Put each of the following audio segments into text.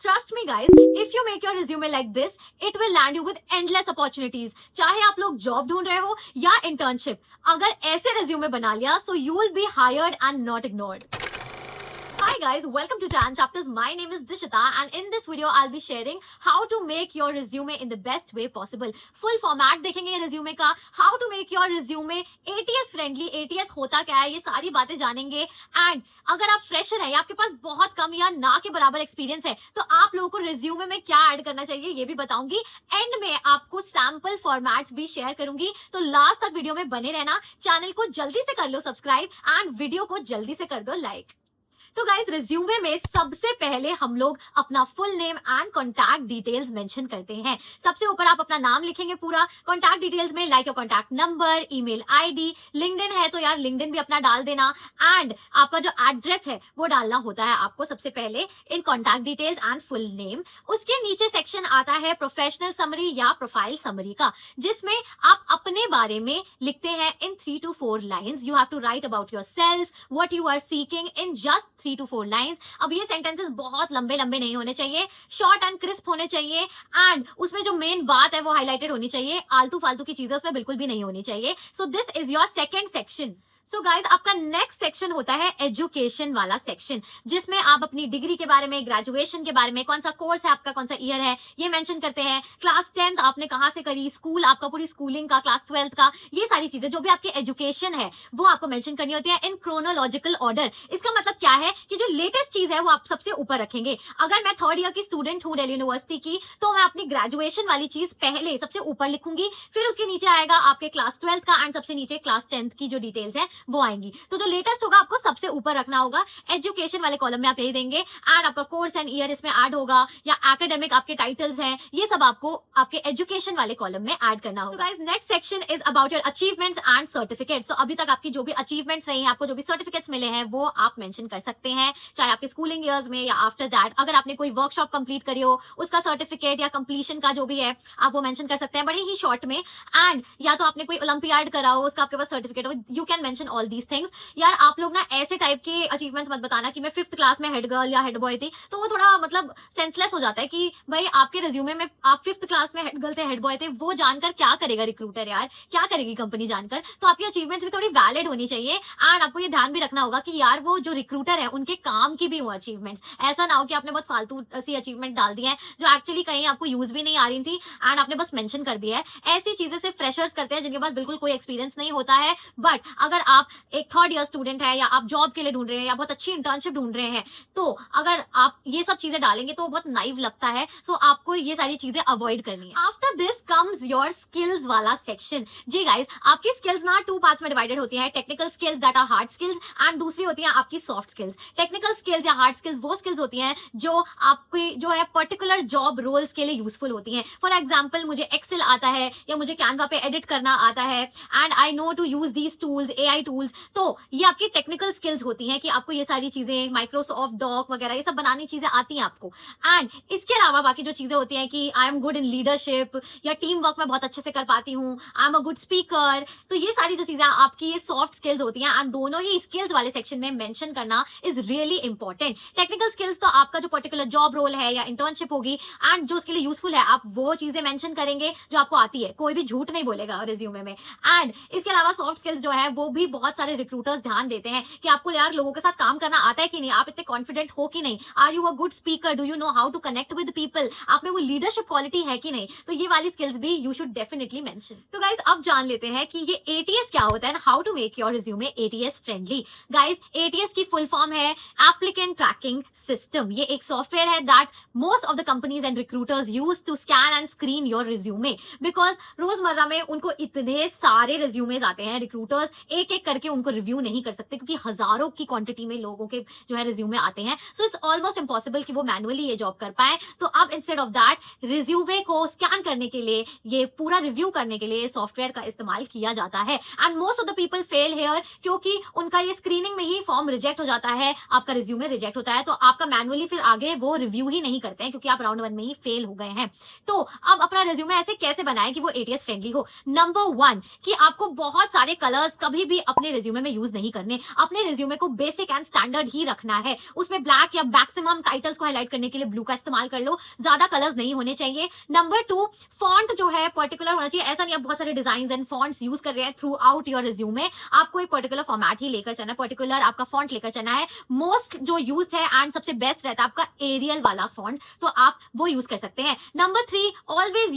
Trust me guys, if you make your resume like this, it will land you with endless opportunities. चाहे आप लोग job ढूंढ रहे हो या इंटर्नशिप, अगर ऐसे resume बना लिया, so you will be hired and not ignored. Hi guys, welcome to Tan Chapters. My name is Dishita and in this video I'll be sharing how to make your resume in the best way possible. Full format देखेंगे ये resume का, how to make your resume ATS friendly, ATS होता क्या है, ये सारी बातें जानेंगे. And अगर आप फ्रेशर हैं या आपके पास बहुत कम या ना के बराबर एक्सपीरियंस है, तो आप लोगों को रिज्यूमे में क्या ऐड करना चाहिए ये भी बताऊंगी. एंड में आपको सैंपल फॉर्मेट्स भी शेयर करूंगी, तो लास्ट तक वीडियो में बने रहना. चैनल को जल्दी से कर लो सब्सक्राइब एंड वीडियो को जल्दी से कर दो लाइक. तो गाइस, रिज्यूमे में सबसे पहले हम लोग अपना full name and contact details mention करते हैं. सबसे ऊपर आप अपना नाम लिखेंगे पूरा. कॉन्टैक्ट डिटेल्स में like your contact number, email ID, LinkedIn है तो यार लिंक्डइन भी अपना डाल देना. एंड आपका जो एड्रेस है वो डालना होता है आपको सबसे पहले in contact details and full name. उसके नीचे सेक्शन आता है प्रोफेशनल समरी या प्रोफाइल समरी का, जिसमें आप अपने बारे में लिखते हैं in 3 to 4 lines. You have to write about yourself, what you are seeking in just 3 to 4 lines. अब ये सेंटेंसेस बहुत लंबे लंबे नहीं होने चाहिए, शॉर्ट एंड क्रिस्प होने चाहिए. एंड उसमें जो मेन बात है वो हाईलाइटेड होनी चाहिए. आलतू फालतू की चीजें उसमें बिल्कुल भी नहीं होनी चाहिए. So this is your second section. So guys, आपका नेक्स्ट सेक्शन होता है एजुकेशन वाला सेक्शन, जिसमें आप अपनी डिग्री के बारे में, ग्रेजुएशन के बारे में, कौन सा कोर्स है आपका, कौन सा ईयर है, ये मेंशन करते हैं. क्लास 10th आपने कहां से करी, स्कूल आपका पूरी स्कूलिंग का, क्लास 12th का, ये सारी चीजें जो भी आपकी एजुकेशन है वो आपको मेंशन करनी होती है इन क्रोनोलॉजिकल ऑर्डर. इसका मतलब क्या है कि जो लेटेस्ट चीज है वो आप सबसे ऊपर रखेंगे. अगर मैं 3rd ईयर की स्टूडेंट हूं दिल्ली यूनिवर्सिटी की, तो मैं अपनी ग्रेजुएशन वाली चीज पहले सबसे ऊपर लिखूंगी. फिर उसके नीचे आएगा आपके क्लास 12th का एंड सबसे नीचे क्लास 10th की जो डिटेल्स है वो आएंगी. तो जो लेटेस्ट होगा आपको सबसे ऊपर रखना होगा. एजुकेशन वाले कॉलम में आप यही देंगे. एंड आपका कोर्स एंड ईयर इसमें ऐड होगा, या एकेडमिक आपके टाइटल्स हैं, ये सब आपको आपके एजुकेशन वाले कॉलम में ऐड करना होगा. Guys, next section is about your achievements and certificates. तो अभी तक आपकी जो भी अचीवमेंट्स रही हैं, आपको जो भी सर्टिफिकेट्स मिले हैं वो आप मेंशन कर सकते हैं, चाहे आपके स्कूलिंग ईयर्स में या आफ्टर दैट. अगर आपने कोई वर्कशॉप कंप्लीट करी हो उसका सर्टिफिकेट या कंप्लीशन का जो भी है आप वो मेंशन कर सकते हैं बड़े ही शॉर्ट में. एंड या तो आपने कोई ओलंपियाड करा हो उसका आपके पास सर्टिफिकेट हो, you can mention all these things. यार आप लोग ना ऐसे टाइप के अचीवमेंट्स मत बताना कि मैं 5th क्लास में हेड गर्ल या हेड बॉय थी, तो वो थोड़ा मतलब सेंसलेस हो जाता है कि भाई आपके रिज्यूमे में आप 5th क्लास में हेड गर्ल थे, हेड बॉय थे, वो जानकर क्या करेगा रिक्रूटर, यार क्या करेगी कंपनी जानकर. तो आपकी अचीवमेंट्स भी थोड़ी वैलिड होनी चाहिए. एंड आपको ये ध्यान भी रखना होगा कि यार वो जो रिक्रूटर है उनके काम की भी हो अचीवमेंट्स. ऐसा ना हो कि आपने बहुत फालतू सी अचीवमेंट डाल दी है जो एक्चुअली कहीं आपको यूज भी नहीं आ रही थी एंड आपने बस मेंशन कर दिया है. ऐसी चीजें सिर्फ फ्रेशर्स करते हैं जिनके पास बिल्कुल कोई एक्सपीरियंस नहीं होता है. बट अगर आप एक 3rd ईयर स्टूडेंट है या आप जॉब के लिए ढूंढ रहे हैं या बहुत अच्छी इंटर्नशिप ढूंढ रहे हैं, तो अगर आप ये सब चीजें डालेंगे तो बहुत नाइव लगता है. सो आपको ये सारी चीजें अवॉइड करनी है. After this comes your skills वाला सेक्शन. जी गाइस, आपकी स्किल्स ना 2 पार्ट्स में डिवाइडेड होती है. Technical skills that are hard skills and दूसरी होती है आपकी सॉफ्ट स्किल्स. टेक्निकल स्किल्स या हार्ड स्किल्स वो स्किल्स होती हैं जो आपकी जो है पर्टिकुलर जॉब रोल्स के लिए यूजफुल होती हैं. फॉर एग्जाम्पल, मुझे एक्सेल आता है या मुझे कैनवा पे एडिट करना आता है and I know to use these tools, AI tools. तो ये आपकी टेक्निकल स्किल्स होती हैं कि आपको ये सारी चीजें, माइक्रोसॉफ्ट डॉक वगैरह ये सब बनानी चीजें आती हैं आपको. एंड इसके अलावा बाकी जो चीजें होती हैं कि I am good in leadership या टीम वर्क में बहुत अच्छे से कर पाती हूँ, I am a good speaker, तो ये सारी जो चीजें आपकी ये सॉफ्ट स्किल्स होती हैं. एंड दोनों ही स्किल्स वाले सेक्शन में मेंशन करना is really important. Technical skills तो आपका जो पर्टिकुलर जॉब रोल है या इंटर्नशिप होगी एंड जो उसके लिए यूजफुल है, आप वो चीजें मेंशन करेंगे जो आपको आती है. कोई भी झूठ नहीं बोलेगा रिज्यूमे में. एंड इसके अलावा सॉफ्ट स्किल्स जो है वो भी बहुत सारे रिक्रूटर्स ध्यान देते हैं कि आपको यार लोगों के साथ काम करना आता है कि नहीं, आप इतने कॉन्फिडेंट हो कि नहीं, are you a good speaker, do you know how to connect with people, आप में वो लीडरशिप क्वालिटी है कि नहीं. तो ये वाली स्किल्स भी यू शुड डेफिनेटली मेंशन. तो गाइस, अब जान लेते हैं कि ये ATS क्या होता है and how to make your resume ATS friendly. Guys, ATS की फुल फॉर्म है एप्लीकेंट ट्रैकिंग सिस्टम. ये एक सॉफ्टवेयर है that most of the companies and recruiters use to scan and screen your resume. Because रोजमर्रा में उनको इतने सारे रिज्यूमेज आते हैं, रिक्रूटर्स एक एक करके उनको रिव्यू नहीं कर सकते क्योंकि हजारों की क्वांटिटी में लोगों के जो है रिज्यूमे आते हैं. सो इट्स ऑलमोस्ट इम्पॉसिबल कि वो मैनुअली ये जॉब कर पाए. तो अब अब इंस्टेड ऑफ दैट रिज्यूमे को स्कैन करने के लिए, ये पूरा रिव्यू करने के लिए सॉफ्टवेयर का इस्तेमाल किया जाता है। And most of the people fail here, क्योंकि उनका ये स्क्रीनिंग में ही फॉर्म रिजेक्ट हो जाता है, आपका रिज्यूमे रिजेक्ट होता है, तो आपका मैनुअली फिर आगे वो रिव्यू ही नहीं करते हैं, क्योंकि आप राउंड 1 में ही फेल हो गए हैं। तो अब अपना रिज्यूमे ऐसे कैसे बनाएं कि वो एटीएस फ्रेंडली हो? नंबर 1 कि आपको बहुत सारे कलर्स कभी भी अपने रिज्यूमे में यूज नहीं करने। अपने रिज्यूमे को बेसिक एंड स्टैंडर्ड ही रखना है। उसमें ब्लैक या मैक्सिमम टाइटल्स को हाईलाइट करने के लिए ब्लू का इस्तेमाल कर लो, ज्यादा कलर्स नहीं होने चाहिए। नंबर 2, फॉन्ट जो है पर्टिकुलर होना चाहिए। ऐसा नहीं आप बहुत सारे डिजाइन एंड फॉन्ट्स यूज कर रहे हैं थ्रू आउट योर रिज्यूमे, आपको एक पर्टिकुलर फॉर्मेट ही लेकर चलना है, पर्टिकुलर आपका फॉन्ट लेकर चलना है। मोस्ट जो यूज है एंड सबसे बेस्ट रहता है आपका एरियल वाला फॉन्ट, तो आप वो यूज कर सकते हैं। Number 3, always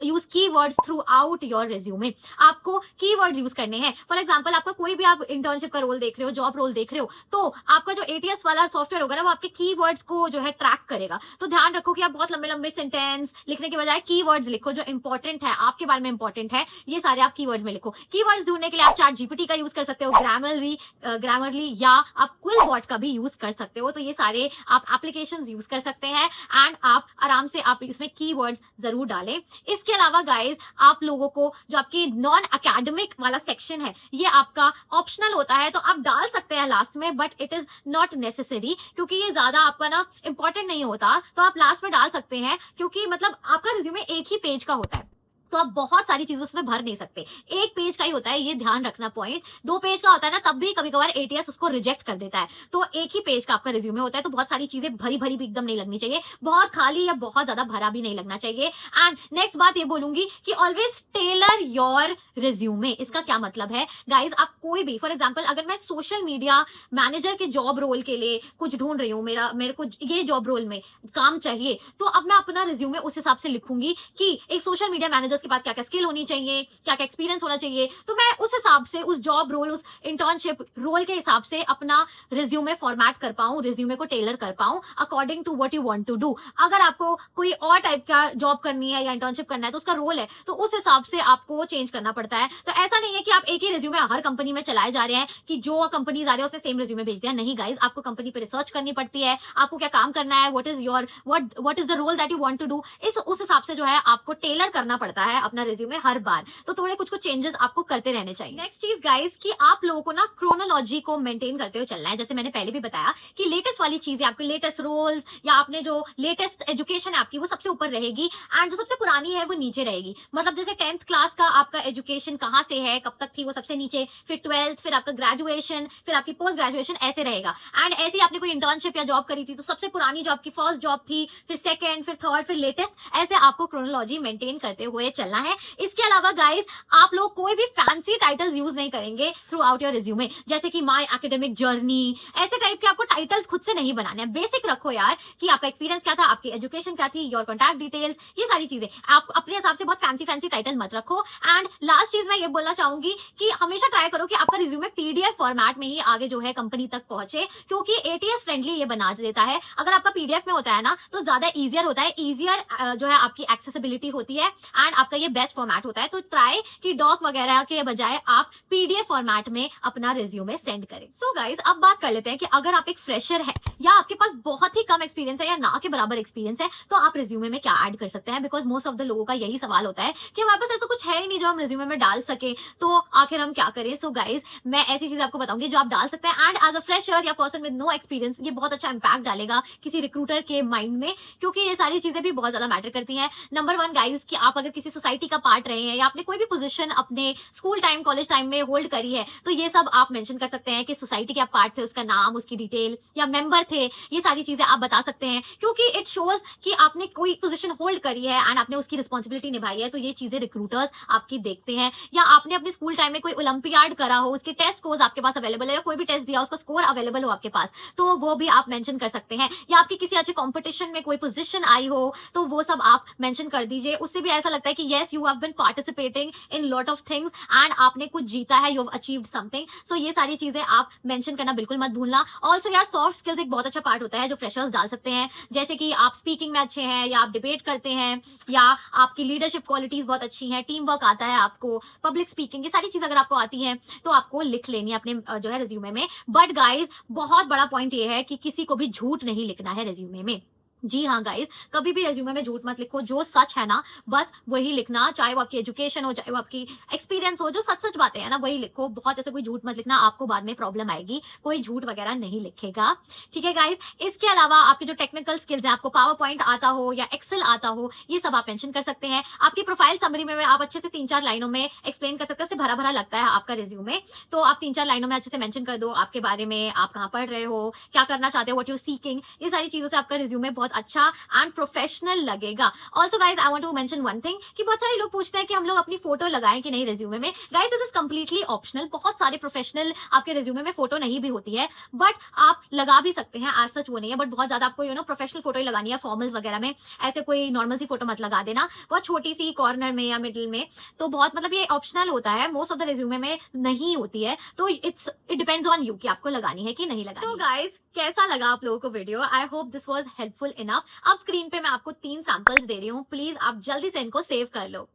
use keywords through out your resume. आपको कीवर्ड्स यूज करने हैं। फॉर एग्जांपल आपका कोई भी आप इंटर्नशिप का रोल देख रहे हो, जॉब रोल देख रहे हो, तो आपका जो एटीएस वाला सॉफ्टवेयर होगा ना, वो आपके कीवर्ड्स को जो है ट्रैक करेगा। तो ध्यान रखो कि आप बहुत लंबे लंबे सेंटेंस लिखने के बजाय कीवर्ड्स लिखो, जो इंपॉर्टेंट है, आपके बारे में इंपॉर्टेंट है, ये सारे आप कीवर्ड्स में लिखो। कीवर्ड्स ढूंढने के लिए आप चैट जीपीटी का यूज कर सकते हो, ग्रामरली, या आप क्विलबॉट का भी यूज कर सकते हो। तो ये सारे आप एप्लीकेशंस यूज कर सकते हैं एंड आप आराम से आप इसमें कीवर्ड्स जरूर डालें। इसके अलावा गाइस, आप लोगों को जो आपकी नॉन एकेडमिक वाला सेक्शन है, ये आपका ऑप्शनल होता है, तो आप डाल सकते हैं लास्ट में, but it is not necessary, क्योंकि ये ज्यादा आपका ना इंपॉर्टेंट नहीं होता, तो आप लास्ट में डाल सकते हैं, क्योंकि मतलब आपका रिज्यूमे एक ही पेज का होता है, तो आप बहुत सारी चीजों उसमें भर नहीं सकते। एक पेज का ही होता है, ये ध्यान रखना पॉइंट। 2 पेज का होता है ना, तब भी कभी कभार एटीएस उसको रिजेक्ट कर देता है। तो एक ही पेज का आपका रिज्यूमे होता है, तो बहुत सारी चीजें भरी भरी भी एकदम नहीं लगनी चाहिए, बहुत खाली या बहुत ज्यादा भरा भी नहीं लगना चाहिए। एंड नेक्स्ट बात ये बोलूंगी कि ऑलवेज टेलर योर रिज्यूमे। इसका क्या मतलब है गाइज? आप कोई भी, फॉर एग्जाम्पल अगर मैं सोशल मीडिया मैनेजर के जॉब रोल के लिए कुछ ढूंढ रही हूँ, मेरे को ये जॉब रोल में काम चाहिए, तो अब मैं अपना रिज्यूमे उस हिसाब से लिखूंगी कि एक सोशल मीडिया मैनेजर के पास क्या क्या स्किल होनी चाहिए, क्या क्या एक्सपीरियंस होना चाहिए। तो मैं उस हिसाब से उस जॉब रोल, उस इंटर्नशिप रोल के हिसाब से अपना रिज्यूमे फॉर्मेट कर पाऊं, रिज्यूमे को टेलर कर पाऊं according to what you want to do. अगर आपको कोई और टाइप का जॉब करनी है या इंटर्नशिप करना है, तो उसका रोल है, तो उस हिसाब से आपको चेंज करना पड़ता है। तो ऐसा नहीं है कि आप एक ही रिज्यूमे हर कंपनी में चलाए जा रहे हैं कि जो कंपनी आ रही है उसमें सेम रिज्यूमे भेज दिया। नहीं गाइज, आपको कंपनी पे रिसर्च करनी पड़ती है, आपको क्या काम करना है, what is the role that you want to do, उस हिसाब से जो है आपको टेलर करना पड़ता है अपना रिज्यूमे हर बार। तो थोड़े कुछ चेंजेस आपको करते रहने चाहिए। नेक्स्ट चीज गाइस, कि आप लोगों को ना क्रोनोलॉजी को मेंटेन करते हुए चलना है। जैसे मैंने पहले भी बताया कि लेटेस्ट वाली चीजें, आपके लेटेस्ट रोल्स या आपने जो लेटेस्ट एजुकेशन है आपकी, वो सबसे ऊपर रहेगी, एंड जो सबसे पुरानी है वो नीचे रहेगी। मतलब जैसे 10th क्लास का आपका एजुकेशन कहाँ से है, कब तक थी, वो सबसे नीचे, फिर 12th, फिर आपका ग्रेजुएशन, फिर आपकी पोस्ट ग्रेजुएशन, ऐसे रहेगा। एंड ऐसे ही आपने कोई इंटर्नशिप या जॉब करी थी, तो सबसे पुरानी जो आपकी फर्स्ट जॉब थी, फिर सेकंड, फिर थर्ड, फिर लेटेस्ट, ऐसे आपको क्रोनोलॉजी मेंटेन करते हुए चलना है। इसके अलावा गाइस, आप लोग कोई भी फैंसी टाइटल्स यूज नहीं करेंगे थ्रू आउट योर रिज्यूमे, जैसे कि माय एकेडमिक जर्नी, ऐसे टाइप के आपको टाइटल्स खुद से नहीं बनाने हैं। बेसिक रखो यार, कि आपका एक्सपीरियंस क्या था, आपकी एजुकेशन क्या थी, योर कॉन्टैक्ट डिटेल्स, ये सारी चीजें। आप अपने हिसाब से बहुत फैंसी टाइटल मत रखो। एंड लास्ट चीज मैं ये बोलना चाहूंगी कि हमेशा ट्राई करो कि आपका रिज्यूमे पीडीएफ फॉर्मेट में ही आगे जो है कंपनी तक पहुंचे, क्योंकि एटीएस फ्रेंडली ये बना देता है। अगर आपका पीडीएफ में होता है ना, तो ज्यादा ईजियर होता है, ईजियर जो है आपकी एक्सेसिबिलिटी होती है, एंड आपका ये बेस्ट फॉर्मेट होता है। तो ट्राई कि डॉक वगैरह के बजाय आप पीडीएफ फॉर्मेट में अपना रिज्यूमे सेंड करें। सो गाइज, अब बात कर लेते हैं कि अगर आप एक फ्रेशर है या आपके पास बहुत ही कम एक्सपीरियंस है या ना के बराबर एक्सपीरियंस है, तो आप रिज्यूमे में क्या ऐड कर सकते हैं? बिकॉज मोस्ट ऑफ द लोगों का यही सवाल होता है कि हमारे पास ऐसा कुछ है ही नहीं जो हम रिज्यूमे में डाल सके, तो आखिर हम क्या करें? सो गाइज, मैं ऐसी चीज आपको बताऊंगी जो आप डाल सकते हैं, एंड एज अ फ्रेशर या पर्सन विद नो एक्सपीरियंस, ये बहुत अच्छा इंपैक्ट डालेगा किसी रिक्रूटर के माइंड में, क्योंकि ये सारी चीजें भी बहुत ज्यादा मैटर करती हैं। नंबर 1 गाइज, कि आप अगर किसी सोसाइटी का पार्ट रहे हैं या आपने कोई भी पोजीशन अपने स्कूल टाइम, कॉलेज टाइम में होल्ड करी है, तो ये सब आप मेंशन कर सकते हैं कि सोसाइटी के आप पार्ट थे, उसका नाम, उसकी डिटेल, या मेंबर थे, ये सारी चीजें आप बता सकते हैं, क्योंकि इट शोज कि आपने कोई पोजीशन होल्ड करी है एंड आपने उसकी रिस्पॉन्सिबिलिटी निभाई है। तो ये चीजें रिक्रूटर्स आपकी देखते हैं। या आपने अपने स्कूल टाइम में कोई ओलंपियाड करा हो, उसके टेस्ट स्कोर्स आपके पास अवेलेबल है, या कोई भी टेस्ट दिया उसका स्कोर अवेलेबल हो आपके पास, तो वो भी आप मेंशन कर सकते हैं। या आपकी किसी अच्छे कॉम्पिटिशन में कोई पोजीशन आई हो, तो वो सब आप मेंशन कर दीजिए। उससे भी ऐसा लगता है कि yes, you have been participating in lot of things and आपने कुछ जीता है, you have achieved something. So ये सारी चीजें आप मेंशन करना बिल्कुल मत भूलना। ऑल्सो यार, सॉफ्ट स्किल्स एक बहुत अच्छा पार्ट होता है जो फ्रेशर्स डाल सकते हैं, जैसे कि आप स्पीकिंग में अच्छे हैं, या आप डिबेट करते हैं, या आपकी लीडरशिप क्वालिटीज बहुत अच्छी हैं, टीम वर्क आता है आपको, पब्लिक स्पीकिंग, ये सारी चीज अगर आपको आती है तो आपको लिख लेनी है अपने जो है रिज्यूमे में। बट गाइज, बहुत बड़ा पॉइंट ये है कि किसी को भी झूठ नहीं लिखना है रिज्यूमे में। जी हाँ गाइस, कभी भी रेज्यूमे में झूठ मत लिखो, जो सच है ना बस वही लिखना, चाहे वो आपकी एजुकेशन हो, चाहे वो आपकी एक्सपीरियंस हो, जो सच सच बातें हैं ना वही लिखो। बहुत ऐसे कोई झूठ मत लिखना, आपको बाद में प्रॉब्लम आएगी। कोई झूठ वगैरह नहीं लिखेगा, ठीक है गाइस। इसके अलावा आपके जो टेक्निकल स्किल्स हैं, आपको पावर पॉइंट आता हो या एक्सेल आता हो, ये सब आप मेंशन कर सकते हैं। आपकी प्रोफाइल समरी में आप अच्छे से 3-4 लाइनों में एक्सप्लेन कर सकते हो। उससे भरा भरा लगता है आपका रिज्यूमे, तो आप 3-4 लाइनों में अच्छे से मेंशन कर दो आपके बारे में, आप कहाँ पढ़ रहे हो, क्या करना चाहते हो, व्हाट यू सीकिंग। ये सारी चीजों से आपका रिज्यूमे बहुत अच्छा एंड प्रोफेशनल लगेगा। Also guys I want to mention one thing कि बहुत सारे लोग पूछते हैं कि हम लोग अपनी फोटो लगाएं कि नहीं रिज्यूमे में। Guys this is completely optional. बहुत सारे प्रोफेशनल आपके रिज्यूमे में फोटो नहीं भी होती है, बट आप लगा भी सकते हैं, एज सच वो नहीं है। बट बहुत ज्यादा आपको प्रोफेशनल फोटो ही लगानी है, फॉर्मल्स वगैरह में ऐसे कोई नॉर्मल सी फोटो मत लगा देना, बहुत छोटी सी कॉर्नर में या मिडिल में। तो बहुत मतलब ये ऑप्शनल होता है, मोस्ट ऑफ द रिज्यूमे में नहीं होती है, तो इट डिपेंड्स ऑन यू कि आपको लगानी है कि नहीं लगानी। तो गाइज कैसा लगा आप लोगों को video? I hope this was helpful enough. अब स्क्रीन पे मैं आपको 3 सैंपल्स दे रही हूँ, प्लीज आप जल्दी से इनको सेव कर लो।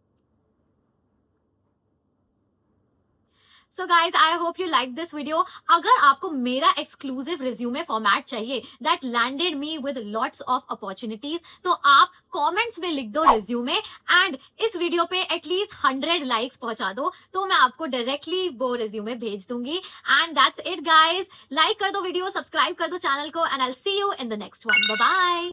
So guys I hope you like this video. अगर आपको मेरा एक्सक्लूसिव रिज्यूमे फॉर्मेट चाहिए that landed me with lots of opportunities, तो आप कमेंट्स में लिख दो रिज्यूमे एंड इस वीडियो पे एटलीस्ट 100 लाइक्स पहुंचा दो, तो मैं आपको डायरेक्टली वो रिज्यूमे भेज दूंगी। And that's it guys. Like कर दो वीडियो, सब्सक्राइब कर दो चैनल को, and I will see you in the next one. Bye bye.